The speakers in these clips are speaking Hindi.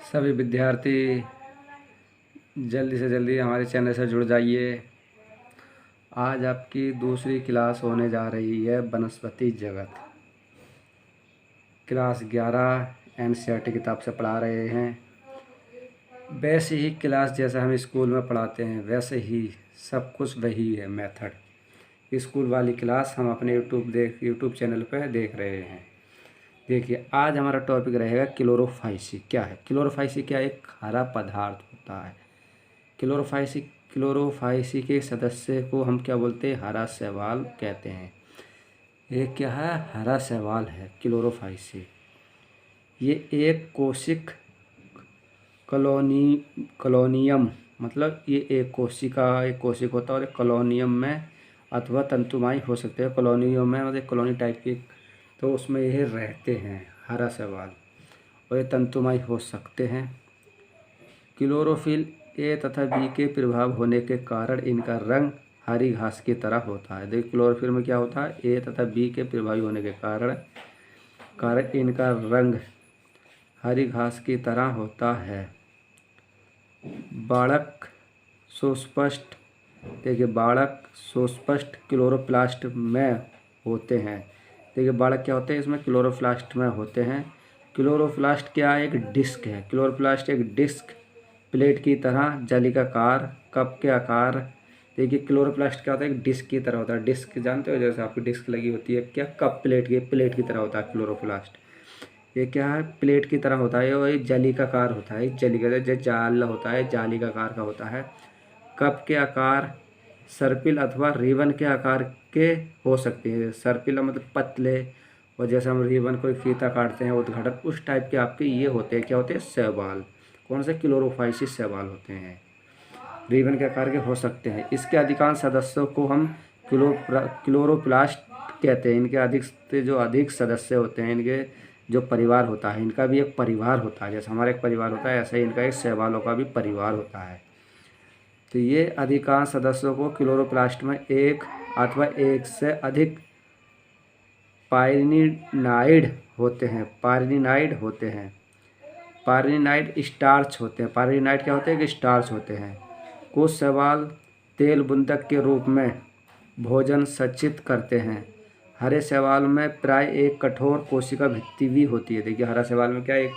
सभी विद्यार्थी जल्दी से जल्दी हमारे चैनल से जुड़ जाइए। आज आपकी दूसरी क्लास होने जा रही है वनस्पति जगत। क्लास 11 एनसीईआरटी किताब से पढ़ा रहे हैं। वैसे ही क्लास जैसा हम स्कूल में पढ़ाते हैं वैसे ही सब कुछ वही है मेथड। स्कूल वाली क्लास हम अपने यूट्यूब चैनल पर देख रहे हैं। देखिए, आज हमारा टॉपिक रहेगा क्लोरोफाइसी। क्या है क्लोरोफाइसी? क्या एक हरा पदार्थ होता है। क्लोरोफाइसी के सदस्य को हम क्या बोलते हैं? हरा शैवाल कहते हैं। ये क्या है? हरा शैवाल है क्लोरोफाइसी। ये एक कोशिक कॉलोनियम, मतलब ये एक कोशिक होता है और एक कॉलोनियम में अथवा तंतुमय हो सकते हैं। कॉलोनियम में मतलब कॉलोनी टाइप की, तो उसमें ये रहते हैं हरा शैवाल, और ये तंतुमय हो सकते हैं। क्लोरोफिल ए तथा बी के प्रभाव होने के कारण इनका रंग हरी घास की तरह होता है। देखिए, क्लोरोफिल में क्या होता है? ए तथा बी के प्रभावी होने के कारण इनका रंग हरी घास की तरह होता है। बाड़क सुस्पष्ट, देखिए बाड़क सुस्पष्ट क्लोरोप्लास्ट में होते हैं। देखिए, बाड़क क्या होते हैं? इसमें क्लोरोप्लास्ट में होते हैं। क्लोरोप्लास्ट क्या? एक डिस्क है। क्लोरोप्लास्ट एक डिस्क प्लेट की तरह जालिकाकार कप के आकार। देखिए, क्लोरोप्लास्ट क्या होता है? एक डिस्क की तरह होता है। डिस्क जानते हो, जैसे आपकी डिस्क लगी होती है, क्या कप प्लेट की तरह होता है क्लोरोप्लास्ट। ये क्या है? प्लेट की तरह होता है और ये जालिकाकार होता है। जो जाल होता है जालिकाकार का होता है। कप के आकार, सर्पिल अथवा रिबन के आकार के हो सकते हैं। सर्पिल मतलब पतले, और जैसे हम रिबन कोई फीता काटते हैं उद्घाटन, उस टाइप के आपके ये होते हैं। क्या होते हैं? शैवाल। कौन से? क्लोरोफाइसिस शैवाल होते हैं। रिबन के आकार के हो सकते हैं। इसके अधिकांश सदस्यों को हम क्लोरोप्लास्ट कहते हैं। इनके अधिक सदस्य होते हैं, इनके जो परिवार होता है, इनका भी एक परिवार होता है। जैसे हमारा एक परिवार होता है, ऐसे ही इनका एक शैवालों का भी परिवार होता है। तो ये अधिकांश सदस्यों को क्लोरोप्लास्ट में एक अथवा एक से अधिक पायरिनाइड होते हैं। पायरिनाइड स्टार्च होते हैं। पायरिनाइड क्या होते हैं? कि स्टार्च होते हैं। कुछ शैवाल तेल बूंदक के रूप में भोजन संचित करते हैं। हरे शैवाल में प्राय एक कठोर कोशिका भित्ति भी होती है। देखिए, हरा शैवाल में क्या एक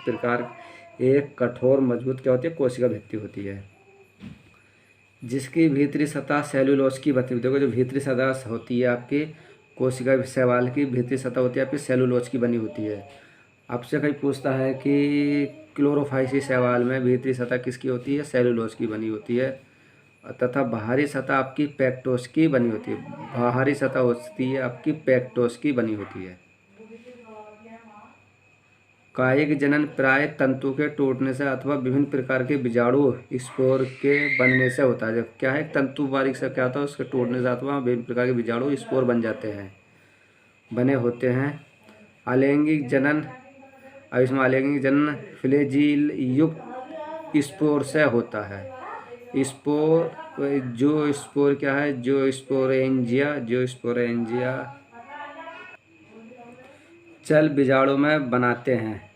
कठोर मजबूत क्या होती है? कोशिका भित्ति होती है, जिसकी भीतरी सतह सेलुलोज की बनी। देखो, जो भीतरी सतह होती है आपकी कोशिका शैवाल की, भीतरी सतह होती है आपकी सेलुलोज की बनी होती है। आपसे कहीं पूछता है कि क्लोरोफाइसिस शैवाल में भीतरी सतह किसकी होती है? सेलुलोज की बनी होती है, तथा बाहरी सतह आपकी पेक्टोस की बनी होती है। बाहरी सतह होती है आपकी पेक्टोस की बनी होती है। कायिक जनन प्राय तंतु के टूटने से अथवा विभिन्न प्रकार के बीजाणु स्पोर के बनने से होता है। क्या है? तंतु बारीक से क्या होता है? उसके टूटने से अथवा विभिन्न प्रकार के बीजाणु स्पोर बने होते हैं। अलैंगिक जनन, अब इसमें अलैंगिक जनन फ्लैजिल युक्त स्पोर से होता है। जो स्पोर क्या है? जो स्पोरेंजिया चल बीजाणु में बनाते हैं।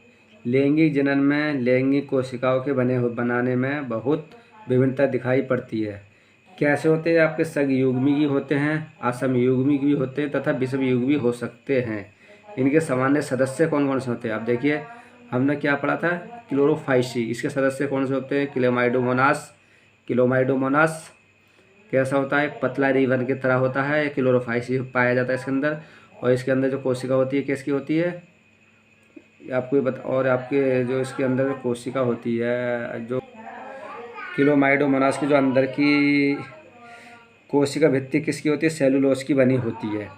लैंगिक जनन में लैंगिक कोशिकाओं के बनाने में बहुत विभिन्नता दिखाई पड़ती है। कैसे होते हैं? आपके संयुग्मी भी होते हैं, असमयुग्मी भी होते हैं तथा विषमयुग्मी भी हो सकते हैं। इनके सामान्य सदस्य कौन कौन से होते हैं? आप देखिए, हमने क्या पढ़ा था? क्लोरोफाइसी। इसके सदस्य कौन से होते हैं? क्लोमाइडोमोनास कैसा होता है? पतला रिबन की तरह होता है। क्लोरोफाइसी पाया जाता है इसके अंदर। और इसके अंदर जो कोशिका होती है किसकी होती है? आपको ये और आपके जो इसके अंदर जो कोशिका होती है, जो क्लोमाइडोमोनास की जो अंदर की कोशिका भित्ति किसकी होती है? सेलुलोज की बनी होती है।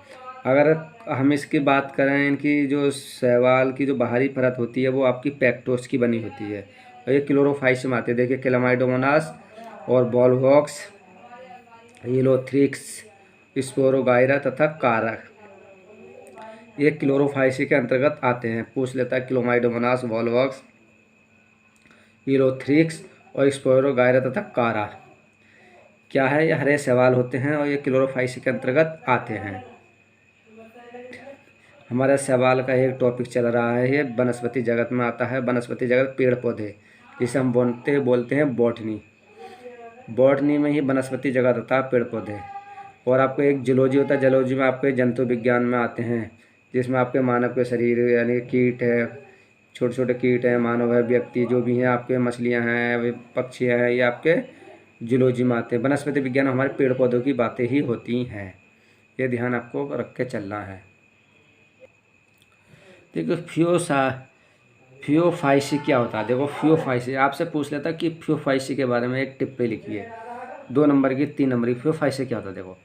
अगर हम इसकी बात करें, इनकी जो शैवाल की जो बाहरी परत होती है वो आपकी पेक्टोस की बनी होती है, और ये क्लोरोफाइस में आती है। देखिए, क्लोमाइडोमोनास और वॉल्वॉक्स, हीलोथ्रिक्स, स्पोरोगाइरा तथा कारक, ये क्लोरोफाइसी के अंतर्गत आते हैं। पूछ लेता है क्लोमाइडोमोनास, वॉल्वॉक्स, हीलोथ्रिक्स और स्पोरोगाइरा तथा कारा क्या है? ये हरे शैवाल होते हैं और ये क्लोरोफाइसी के अंतर्गत आते हैं। हमारे शैवाल का एक टॉपिक चल रहा है, ये वनस्पति जगत में आता है। वनस्पति जगत पेड़ पौधे। जिसे हम बोलते हैं बॉटनी। बॉटनी में ही वनस्पति जगत होता है, पेड़ पौधे। और आपको एक जूलॉजी होता है, जूलॉजी में आपके जंतु विज्ञान में आते हैं, जिसमें आपके मानव के शरीर यानी कीट है, छोटे छोटे कीट हैं, मानव है, व्यक्ति जो भी हैं, आपके मछलियां हैं, पक्षी हैं, ये आपके जूलॉजी में आते हैं। वनस्पति विज्ञान हमारे पेड़ पौधों की बातें ही होती हैं, ये ध्यान आपको रख के चलना है। देखो फियोफाइसी क्या होता है। देखो फियोफाइसी आपसे पूछ लेता कि फियोफाइसी के बारे में एक टिप्पणी लिखिए, 2 नंबर की 3 नंबर की। फियोफाइसी क्या होता है। देखो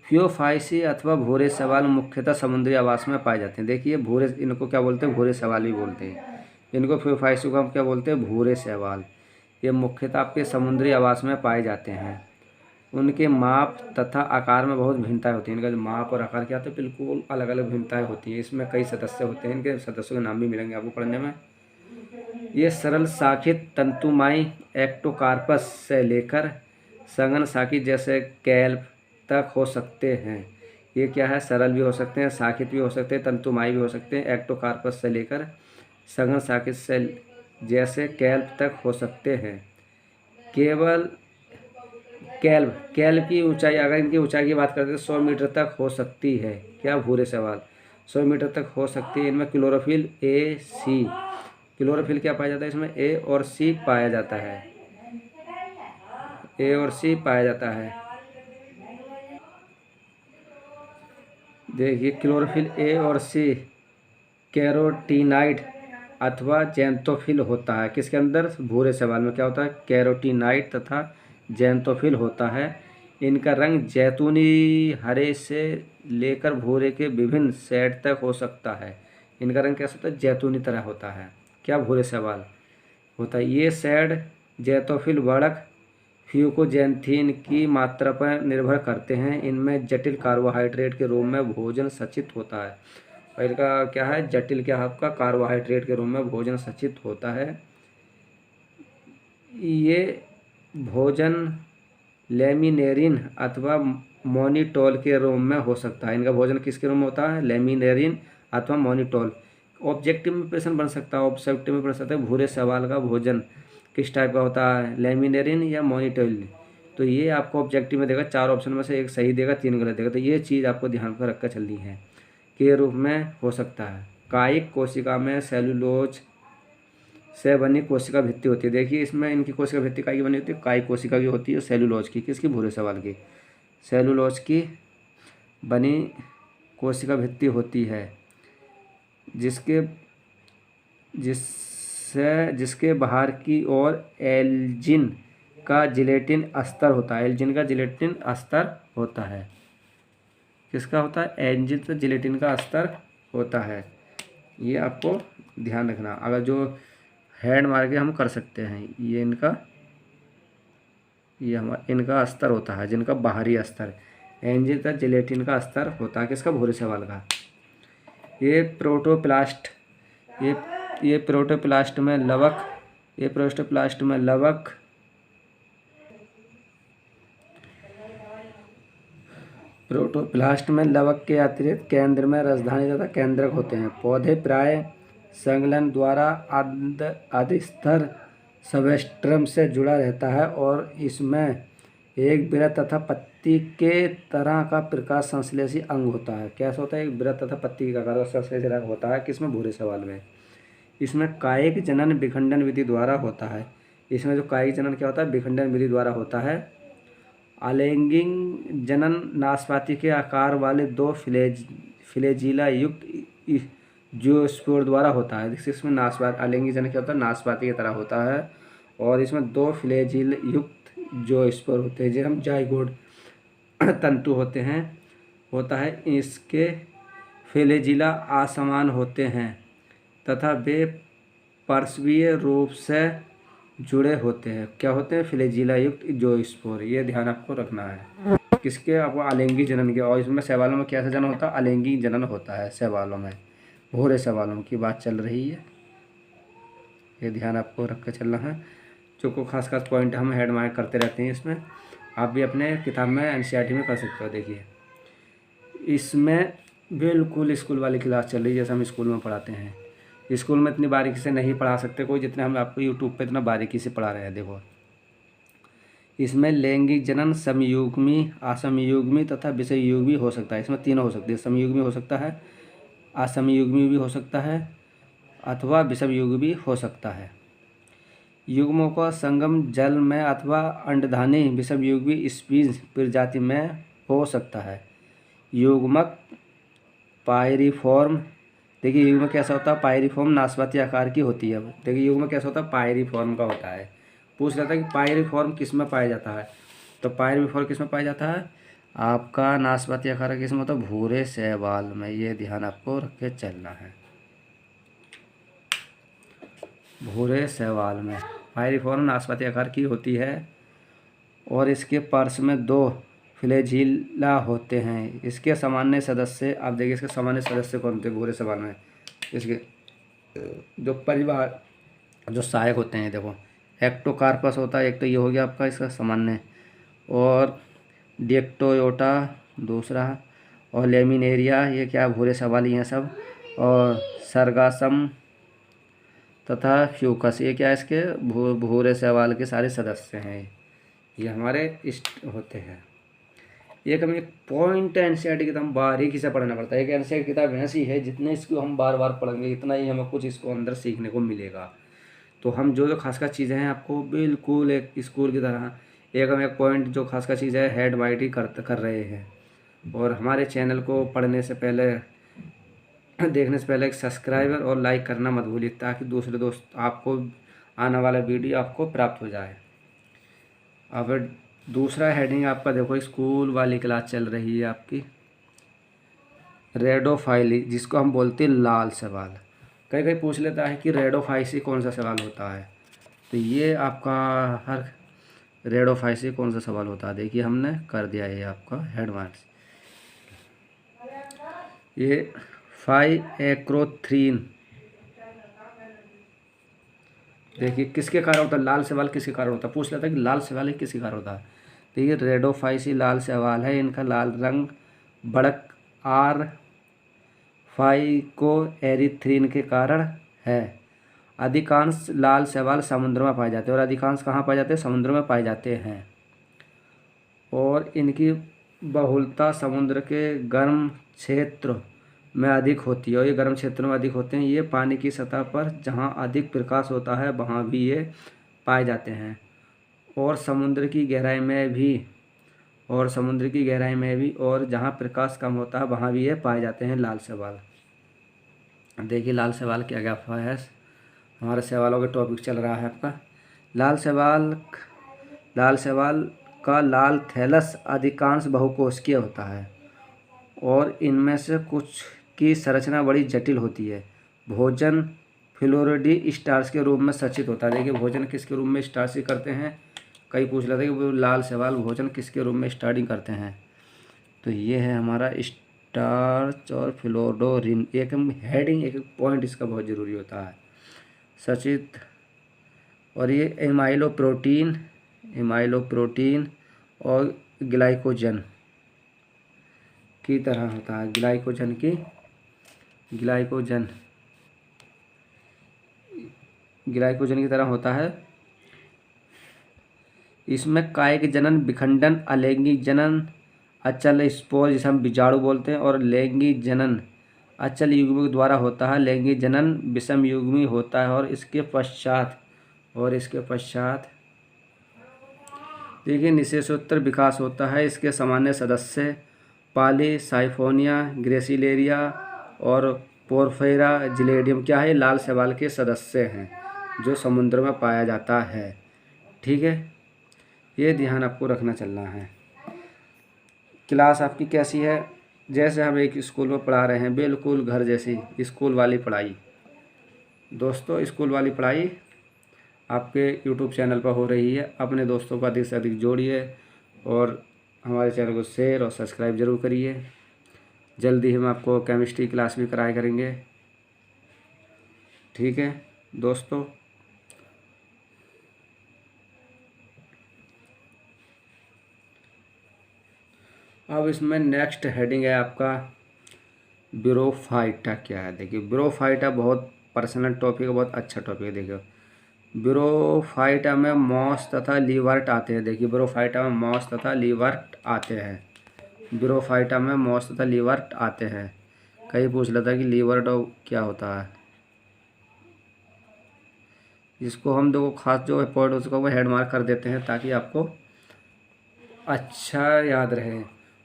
फियोफाइसी अथवा भूरे शैवाल मुख्यतः समुद्री आवास में पाए जाते हैं। देखिए भूरे, इनको क्या बोलते हैं, भूरे शैवाल भी बोलते हैं। इनको फियोफाइसी को हम क्या बोलते हैं, भूरे शैवाल। ये मुख्यतः आपके समुद्री आवास में पाए जाते हैं। उनके माप तथा आकार में बहुत भिन्नताएं होती हैं। इनका जो माप और आकार क्या होता है, बिल्कुल अलग अलग भिन्नताएं होती हैं। इसमें कई सदस्य होते हैं, इनके सदस्यों के नाम भी मिलेंगे आपको पढ़ने में। ये सरल शाखित तंतुमयी एक्टोकार्पस से लेकर सघन शाखित जैसे कैल्प तक हो सकते हैं। ये क्या है, सरल भी हो सकते हैं, शाखित भी हो सकते हैं, तंतुमयी भी हो सकते हैं। एक्टोकार्पस से लेकर सघन शाखित से जैसे कैल्प तक हो सकते हैं। केवल कैल्प की ऊंचाई, अगर इनकी ऊंचाई की बात करते हैं, 100 मीटर तक हो सकती है। क्या, भूरे शैवाल 100 मीटर तक हो सकती है। इनमें क्लोरोफिल ए सी, क्लोरोफिल क्या पाया जाता है, इसमें ए और सी पाया जाता है, ए और सी पाया जाता है। देखिए क्लोरोफिल ए और सी कैरोटीनाइड अथवा जैंथोफिल होता है। किसके अंदर, भूरे शैवाल में क्या होता है, कैरोटीनाइड तथा जैंथोफिल होता है। इनका रंग जैतूनी हरे से लेकर भूरे के विभिन्न शेड तक हो सकता है। इनका रंग कैसा होता है, जैतूनी तरह होता है। क्या, भूरे शैवाल होता है। ये शेड जैतोफिल वर्णक फ्यूकोजैंथीन की मात्रा पर निर्भर करते हैं। इनमें जटिल कार्बोहाइड्रेट के रूप में भोजन सचित होता है। और इनका क्या है, जटिल क्या, आपका कार्बोहाइड्रेट के रूप में भोजन सचित होता है। ये भोजन लेमिनेरिन अथवा मोनिटोल के रूप में हो सकता है। इनका भोजन किसके रूप में होता है, लेमिनेरिन अथवा मोनिटोल। ऑब्जेक्टिव में प्रश्न बन सकता है, ऑब्जेक्टिव में बन सकता है, भूरे शैवाल का भोजन किस टाइप का होता है, लेमिनेरिन या मोनिटोल। तो ये आपको ऑब्जेक्टिव में देगा, 4 ऑप्शन में से एक सही देगा, 3 गलत देगा। तो ये चीज़ आपको ध्यान पर रखकर चलनी है के रूप में हो सकता है। कायिक कोशिका में सेलुलोज से बनी कोशिका भित्ति होती है। देखिए इसमें इनकी कोशिका भित्ति काय की बनी होती है, कायिक कोशिका की होती है, सेलुलोज की। किसकी, भूरे शैवाल की, सेलुलोज की बनी कोशिका भित्ति होती है, जिसके बाहर की ओर एल्जिन का जिलेटिन अस्तर होता है। एल्जिन का जिलेटिन अस्तर होता है। किसका होता है, एल्जिन से जिलेटिन का अस्तर होता है। ये आपको ध्यान रखना। अगर जो हैंड मार के हम कर सकते हैं, ये इनका अस्तर होता है, जिनका बाहरी अस्तर एंजिन का जिलेटिन का अस्तर होता है। किसका, भूरे शैवाल का। ये प्रोटोप्लास्ट ये प्रोटोप्लास्ट में लवक प्रोटोप्लास्ट में लवक के अतिरिक्त केंद्र में राजधानी तथा केंद्रक होते हैं। पौधे प्राय संलग्न द्वारा अधस्तर सबस्ट्रम से जुड़ा रहता है और इसमें एक वृत्त तथा पत्ती के तरह का प्रकाश संश्लेषी अंग होता है। कैसा होता है, एक वृत्त तथा पत्ती का आकार का संश्लेषी अंग होता है। किसमें, भूरे शैवाल में। इसमें कायिक जनन विखंडन विधि द्वारा होता है। इसमें जो कायिक जनन क्या होता है, विखंडन विधि द्वारा होता है। अलैंगिक जनन नाशपाती के आकार वाले 2 फ्लैजिला युक्त जियोस्पोर द्वारा होता है। इसमें नाशपाती, अलैंगिक जनन क्या होता है, नाशपाती की तरह होता है। और इसमें 2 फ्लैजिल युक्त जियोस्पोर होते हैं, जो हम जाइगोट तंतु होता है। इसके फ्लैजिला असमान होते हैं तथा वे पार्श्वीय रूप से जुड़े होते हैं। क्या होते हैं, फ्लैजिला युक्त जियोस्पोर। ये ध्यान आपको रखना है। किसके, आपको अलैंगिक जनन के। और इसमें शैवालों में कैसा जनन होता है, अलैंगिक जनन होता है शैवालों में। भूरे शैवालों की बात चल रही है, ये ध्यान आपको रख कर चलना है। जो को खास पॉइंट हम हेड मार्क करते रहते हैं। इसमें आप भी अपने किताब में एनसीईआरटी में कर सकते हो। देखिए इसमें बिल्कुल स्कूल वाली क्लास चल रही है, जैसे हम स्कूल में पढ़ाते हैं। स्कूल में इतनी बारीकी से नहीं पढ़ा सकते कोई, जितने हम आपको यूट्यूब पे इतना बारीकी से पढ़ा रहे हैं। देखो इसमें लैंगिक जनन समयुग्मी, असमयुग्मी तथा विषमयुग्मी हो सकता है। इसमें तीनों हो सकती है, समयुग्मी हो सकता है, असमयुग्मी भी हो सकता है अथवा विषमयुग्मी भी हो सकता है। युग्मों का संगम जल में अथवा अंडधानी विषमयुग्मी स्पीज प्रजाति में हो सकता है। युग्मक पायरिफॉर्म, देखिए युग्म कैसा होता है, पायरिफॉर्म नाशपाती आकार की होती है। देखिए युग्म कैसा होता है, पायरिफॉर्म का होता है। पूछ रहा था कि पायरिफॉर्म किस में पाया जाता है, तो पायरिफॉर्म किस में पाया जाता है, आपका नाशपाती आकार का किस में होता है, भूरे शैवाल में। ये ध्यान आपको रख के चलना है, भूरे शैवाल में पायरिफॉर्म नाशपाती आकार की होती है। और इसके पार्श्व में 2 फ्लैजिला होते हैं। इसके सामान्य सदस्य, आप देखिए इसके सामान्य सदस्य कौन थे भूरे शैवाल में, इसके जो परिवार जो सहायक होते हैं, देखो एक्टोकार्पस होता है एक, तो ये हो गया आपका इसका सामान्य, और डिएक्टोयोटा दूसरा, और लेमिनेरिया, ये क्या भूरे शैवाल ही हैं सब, और सरगासम तथा फ्यूकस, ये क्या इसके भूरे शैवाल के सारे सदस्य हैं। ये हमारे इष्ट होते हैं। एक हमें पॉइंट एनसीईआरटी किताब बारीकी से पढ़ना पड़ता है। एक एनसीईआरटी किताब ऐसी है जितने इसको हम बार बार पढ़ेंगे इतना ही हमें कुछ इसको अंदर सीखने को मिलेगा। तो हम जो जो खास खास चीज़ें हैं आपको बिल्कुल एक स्कूल की तरह, एक हम एक पॉइंट जो खास खास चीज़ें हेड वाइट ही कर रहे हैं। और हमारे चैनल को पढ़ने से पहले, देखने से पहले एक सब्सक्राइबर और लाइक करना मत भूलिए, ताकि दूसरे दोस्त आपको आने वाला वीडियो आपको प्राप्त हो जाए। अब दूसरा हेडिंग आपका देखो, स्कूल वाली क्लास चल रही है आपकी, रेडोफाइली, जिसको हम बोलते हैं लाल सवाल। कई कई पूछ लेता है कि रेडोफाइसी कौन सा सवाल होता है, तो ये आपका हर रेडोफाइसी कौन सा सवाल होता है, देखिए हमने कर दिया ये आपका एडवांस। ये फाइएक्रोथ्रीन, देखिए किसके कारण होता है, लाल सवाल किसके कारण होता है, पूछ लेता है कि लाल सवाल किसके कारण होता है, तो ये रेडोफाइसी लाल सवाल है। इनका लाल रंग बड़क आर फाइकोएरिथ्रीन के कारण है। अधिकांश लाल शैवाल समुद्र में पाए जाते हैं, और अधिकांश कहाँ पाए जाते हैं, समुद्र में पाए जाते हैं। और इनकी बहुलता समुद्र के गर्म क्षेत्र में अधिक होती है, और ये गर्म क्षेत्रों में अधिक होते हैं। ये पानी की सतह पर जहाँ अधिक प्रकाश होता है वहाँ भी ये पाए जाते हैं, और समुद्र की गहराई में भी, और समुद्र की गहराई में भी, और जहाँ प्रकाश कम होता है वहाँ भी ये पाए जाते हैं लाल शैवाल। देखिए लाल शैवाल क्या क्या है, हमारे शैवालों के टॉपिक चल रहा है आपका। लाल शैवाल का लाल थैलस अधिकांश बहुकोशिकीय होता है, और इनमें से कुछ की संरचना बड़ी जटिल होती है। भोजन फ्लोरिडी स्टार्च के रूप में संचित होता है। देखिए भोजन किसके रूप में स्टार्च करते हैं, कई पूछ लेते हैं कि वो लाल शैवाल भोजन किसके रूप में स्टार्टिंग करते हैं, तो ये है हमारा स्टार्च और फ्लोरोडिन। एक हेडिंग एक पॉइंट इसका बहुत ज़रूरी होता है, सचित। और ये एमाइलोप्रोटीन और ग्लाइकोजन की तरह होता है, ग्लाइकोजन की तरह होता है। इसमें कायिक जनन, विखंडन, अलैंगिक जनन, अचल स्पोर जिसे हम बीजाणु बोलते हैं, और लैंगिक जनन अचल युग्मी द्वारा होता है। लैंगिक जनन विषम युग्मी होता है। और इसके पश्चात देखिए निषेचोत्तर विकास होता है। इसके सामान्य सदस्य पॉलीसाइफोनिया, ग्रेसिलेरिया और पोरफेरा जिलेडियम क्या है, लाल शैवाल के सदस्य हैं जो समुद्र में पाया जाता है। ठीक है, ये ध्यान आपको रखना चलना है। क्लास आपकी कैसी है, जैसे हम एक स्कूल में पढ़ा रहे हैं, बिल्कुल घर जैसी स्कूल वाली पढ़ाई। दोस्तों स्कूल वाली पढ़ाई आपके यूट्यूब चैनल पर हो रही है। अपने दोस्तों को अधिक से अधिक जोड़िए, और हमारे चैनल को शेयर और सब्सक्राइब ज़रूर करिए। जल्दी हम आपको केमिस्ट्री क्लास भी कराया करेंगे। ठीक है दोस्तों, अब इसमें नेक्स्ट हेडिंग है आपका ब्रोफाइटा क्या है। देखिए ब्रोफाइटा बहुत पर्सनल टॉपिक है, बहुत अच्छा टॉपिक है। देखिए ब्रोफाइटा में मॉस तथा लीवर्ट आते हैं। देखिए ब्रोफाइटा में मॉस तथा लीवर्ट आते हैं। ब्रोफाइटा में मॉस तथा लीवर्ट आते हैं। कहीं पूछ लेता है कि लीवर्ट क्या होता है। जिसको हम दो खास जो पॉइंट उसको वो हेड मार्क कर देते हैं ताकि आपको अच्छा याद रहे।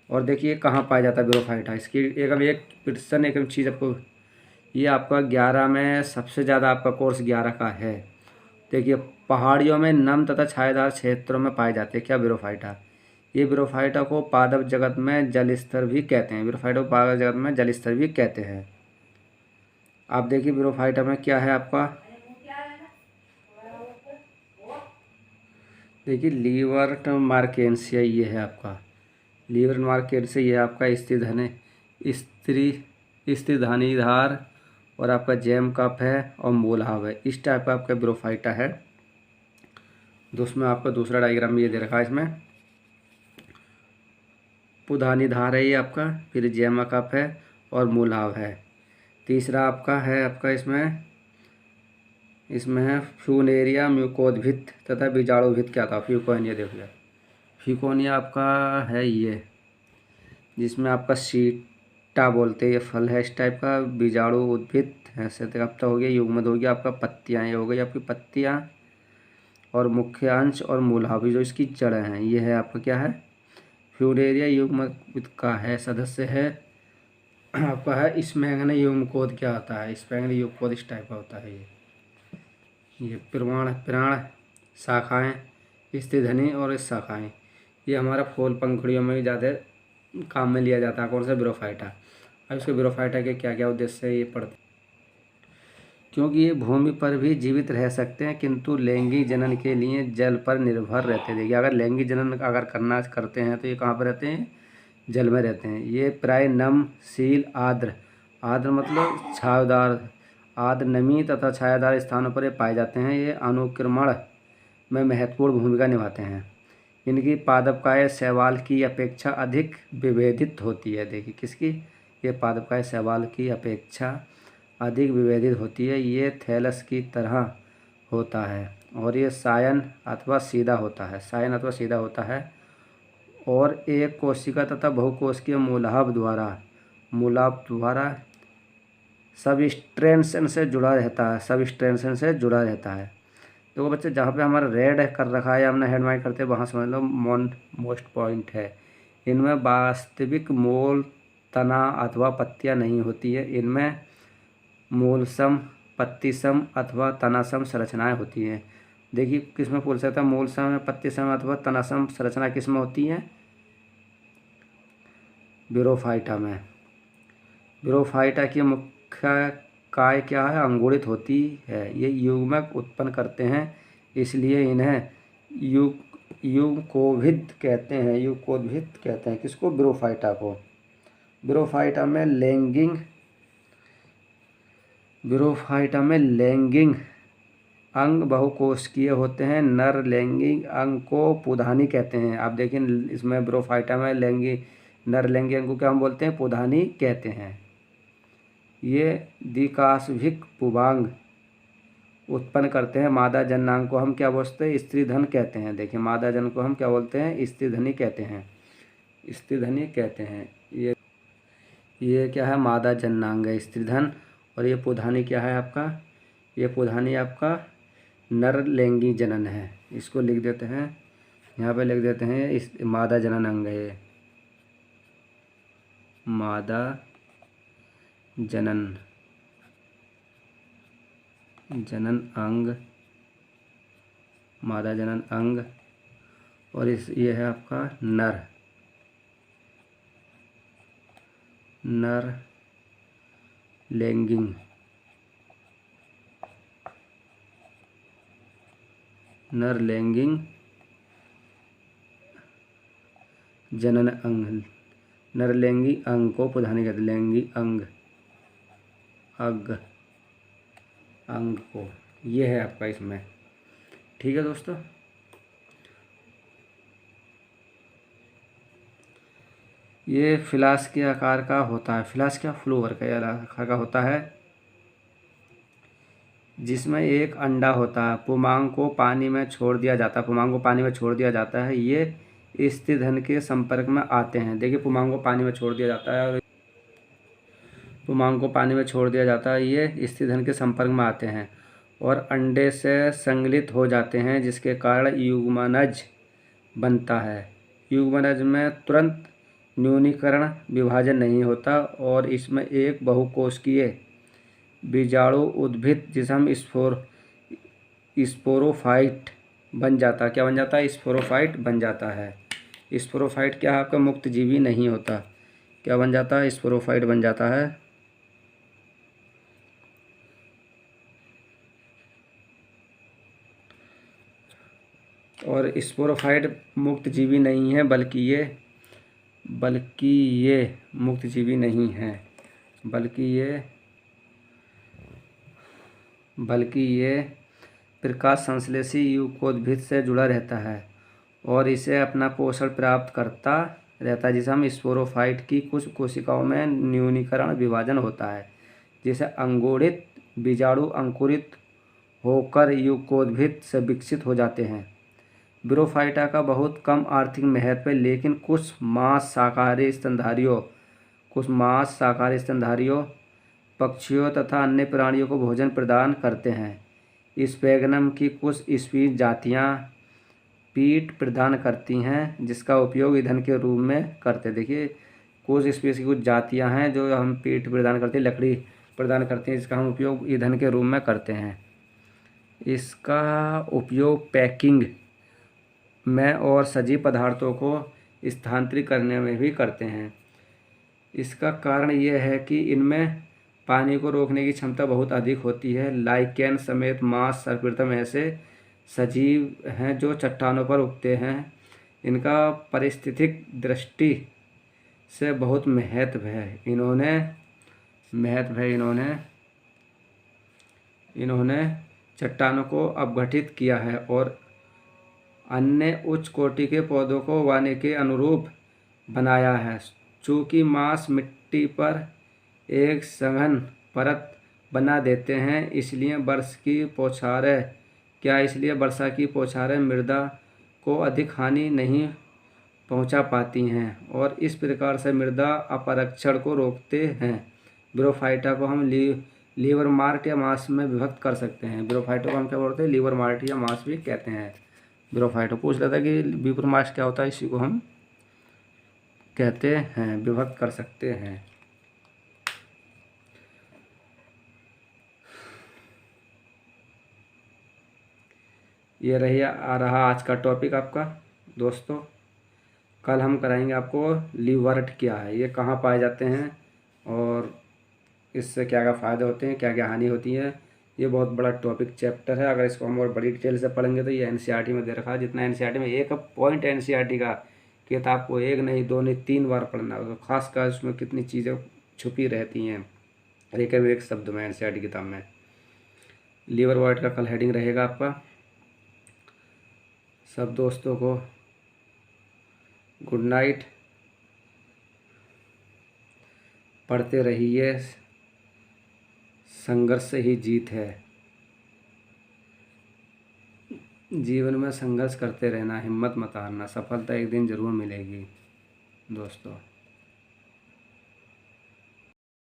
और देखिए कहाँ पाया जाता है ब्रोफाइटा, इसकी एक प्रश्न एक चीज़ आपको, ये आपका 11 में सबसे ज़्यादा आपका कोर्स 11 का है। देखिए पहाड़ियों में नम तथा छायादार क्षेत्रों में पाए जाते हैं क्या ब्रोफाइटा। ये ब्रोफाइटा को पादप जगत में जल स्तर भी कहते हैं। ब्रोफाइटा को पादप जगत में जल स्तर भी कहते हैं। आप देखिए ब्रोफाइटा में क्या है आपका, देखिए लीवर मार्केंसिया ये है आपका, लीवर मार्केंसिया ये आपका स्त्रीधानीधार और आपका जैम कप है और मूलहाव है। इस टाइप का आपका ब्रोफाइटा है। उसमें आपका दूसरा डायग्राम ये दे रखा है। इसमें पुधानीधार है ये आपका, फिर जैमा कप है और मूलहाव है। तीसरा आपका है आपका इसमें है फ्यूनेरिया म्यूकोद्भिद तथा बीजाणुभिद क्या था फ्यूकोनिया। देखिए फ्यूकोनिया आपका है ये, जिसमें आपका सीटा बोलते हैं, ये फल है इस टाइप का। बीजाणु उद्भिद ऐसे हफ्ता हो गया, युग्मद हो गया आपका, पत्तियाँ ये हो गई आपकी पत्तियाँ, और मुख्य अंश और मूलहावी जो इसकी जड़ें हैं ये है आपका क्या है फ्यूनेरिया युग्मद का है सदस्य है आपका है स्मैग्ना युग्मकोद क्या होता है, स्मैग्ना युग्मकोद इस टाइप का होता है। ये प्राण शाखाएँ, स्त्रीधनी और शाखाएँ, ये हमारा फूल पंखुड़ियों में ज़्यादा काम में लिया जाता है। कौन सा ब्रोफाइटा। अब इसके ब्रोफाइटा के क्या क्या उद्देश्य है ये पढ़ते, क्योंकि ये भूमि पर भी जीवित रह सकते हैं किंतु लैंगिक जनन के लिए जल पर निर्भर रहते हैं। देखिए अगर लैंगिक जनन अगर करते हैं तो ये कहाँ पर रहते हैं, जल में रहते हैं। ये प्राय नम शील आर्द्र, आर्द्र मतलब छायादार, आर्द्र नमी तथा छायादार स्थानों पर ये पाए जाते हैं। ये अनुक्रमण में महत्वपूर्ण भूमिका निभाते हैं। इनकी पादपकाय शैवाल की अपेक्षा अधिक विभेदित होती है। देखिए किसकी, ये पादपकाय शैवाल की अपेक्षा अधिक विभेदित होती है। ये थैलस की तरह होता है और ये सायन अथवा सीधा होता है, सायन अथवा सीधा होता है। और एक कोशिका तथा बहुकोशिकीय मूलहब द्वारा सबस्ट्रेंशन से जुड़ा रहता है, सबस्ट्रेंशन से जुड़ा रहता है। तो बच्चे जहाँ पे हमारा रेड कर रखा है हमने हेड मार्क करते हैं वहाँ समझ लो मोस्ट पॉइंट है। इनमें वास्तविक मूल तना अथवा पत्तियाँ नहीं होती है। इनमें मूलसम, पत्तिसम अथवा तनासम संरचनाएं होती हैं। देखिए किसमें पूछ सकता है, मूलसम, पत्तिसम अथवा तनासम संरचना किसमें होती हैं, ब्रोफाइटा में। ब्रोफाइटा की मुख्य काय क्या है, अंगुरित होती है। ये युग्मक उत्पन्न करते हैं इसलिए इन्हें युग्मकोद्भिद कहते हैं, युग्मकोद्भिद कहते हैं किसको, ब्रोफाइटा को। ब्रोफाइटा में लैंगिक अंग बहुकोशिकीय होते हैं। नर लैंगिक अंग को पुधानी कहते हैं। आप देखिए इसमें ब्रोफाइटा में नर लैंगिक अंग को क्या हम बोलते हैं, पुधानी कहते हैं। ये द्विकाष्ठिक पुबांग उत्पन्न करते हैं। मादा जननांग को हम क्या बोलते हैं, स्त्रीधन कहते हैं। देखिए मादा जन को हम क्या बोलते हैं, स्त्रीधनी कहते हैं, स्त्रीधनी कहते हैं। ये क्या है, मादा जननांग है स्त्रीधन। और ये पुधानी क्या है आपका, ये पुधानी आपका नर लैंगिक जनन है। इसको लिख देते हैं, यहाँ पे लिख देते हैं इस मादा जनन अंग है, मादा जनन अंग, मादा जनन अंग। और ये है आपका नर लैंगिक जनन अंग, नर लैंगिक अंग को पुधानी कहते हैं, लैंगिक अंग को। ये है आपका इसमें, ठीक है दोस्तों। ये फ्लास्क के आकार का होता है, फ्लास्क क्या फ्लोवर का आकार का होता है। जिसमें एक अंडा होता है। पुमांग को पानी में छोड़ दिया जाता है। पुमांग को पानी में छोड़ दिया जाता है। ये स्थिर धन के संपर्क में आते हैं। देखिए, पुमांग को पानी में छोड़ दिया जाता है और पुमांग को पानी में छोड़ दिया जाता है। ये स्थिर धन के संपर्क में आते हैं और अंडे से संगलित हो जाते हैं, जिसके कारण युग्मनज बनता है। युग्मनज में तुरंत न्यूनीकरण विभाजन नहीं होता और इसमें एक बहुकोशिकीय बीजाणु उद्भिद, जिसे हम स्पोरोफाइट बन जाता है। क्या बन जाता है? स्पोरोफाइट बन जाता है। स्पोरोफाइट क्या है? आपका मुक्त जीवी नहीं होता। क्या बन जाता है? स्पोरोफाइट बन जाता है। और स्पोरोफाइट मुक्त जीवी नहीं है, बल्कि ये मुक्त जीवी नहीं है, बल्कि ये प्रकाश संश्लेषी युग्मोद्भिद से जुड़ा रहता है और इसे अपना पोषण प्राप्त करता रहता है, जिसे हम स्पोरोफाइट की कुछ कोशिकाओं में न्यूनीकरण विभाजन होता है, जिसे अंगूरित बीजाणु अंकुरित होकर युग्मोद्भिद से विकसित हो जाते हैं। ब्रोफाइटा का बहुत कम आर्थिक महत्व है, लेकिन कुछ मांस शाकाहारी स्तनधारियों, पक्षियों तथा अन्य प्राणियों को भोजन प्रदान करते हैं। स्फेगनम की कुछ स्पीशीज जातियाँ पीट प्रदान करती हैं, जिसका उपयोग ईंधन के रूप में करते हैं। देखिए, कुछ स्पीशीज की कुछ जातियाँ हैं जो हम पीट प्रदान करते हैं, लकड़ी प्रदान करती हैं, जिसका हम उपयोग ईंधन के रूप में करते हैं। इसका उपयोग पैकिंग में और सजीव पदार्थों को स्थानांतरित करने में भी करते हैं। इसका कारण यह है कि इनमें पानी को रोकने की क्षमता बहुत अधिक होती है। लाइकेन समेत मांस सर्पितम ऐसे सजीव हैं जो चट्टानों पर उगते हैं। इनका पारिस्थितिक दृष्टि से बहुत महत्व है। इन्होंने चट्टानों को अपघटित किया है और अन्य उच्च कोटि के पौधों को उगाने के अनुरूप बनाया है। चूँकि मांस मिट्टी पर एक सघन परत बना देते हैं, इसलिए वर्षा की बौछारें मृदा को अधिक हानि नहीं पहुंचा पाती हैं और इस प्रकार से मृदा अपरक्षण को रोकते हैं। ब्रोफाइटा को हम लीवर मार्ट या मांस में विभक्त कर सकते हैं। ब्रोफाइटा को हम क्या बोलते हैं? लीवर मार्ट या मांस भी कहते हैं। ब्रोफाइटा पूछ लेता है कि लीवर मार्ट क्या होता है, इसी को हम कहते हैं, विभक्त कर सकते हैं। ये रहा आज का टॉपिक आपका दोस्तों। कल हम कराएंगे आपको लीवर्ट क्या है, ये कहाँ पाए जाते हैं और इससे क्या क्या फ़ायदे होते हैं, क्या क्या हानि होती है। ये बहुत बड़ा टॉपिक चैप्टर है। अगर इसको हम और बड़ी डिटेल से पढ़ेंगे तो ये एनसीईआरटी में दे रखा है। जितना एनसीईआरटी में एक पॉइंट एनसीईआरटी का किताब को एक नहीं, दो नहीं, 3 बार पढ़ना होगा। खासकर उसमें कितनी चीज़ें छुपी रहती हैं एक शब्द में एनसीईआरटी किताब में। लीवर वाइट का कल हेडिंग रहेगा आपका। सब दोस्तों को गुड नाइट। पढ़ते रहिए, संघर्ष से ही जीत है। जीवन में संघर्ष करते रहना, हिम्मत मत हारना, सफलता एक दिन ज़रूर मिलेगी दोस्तों।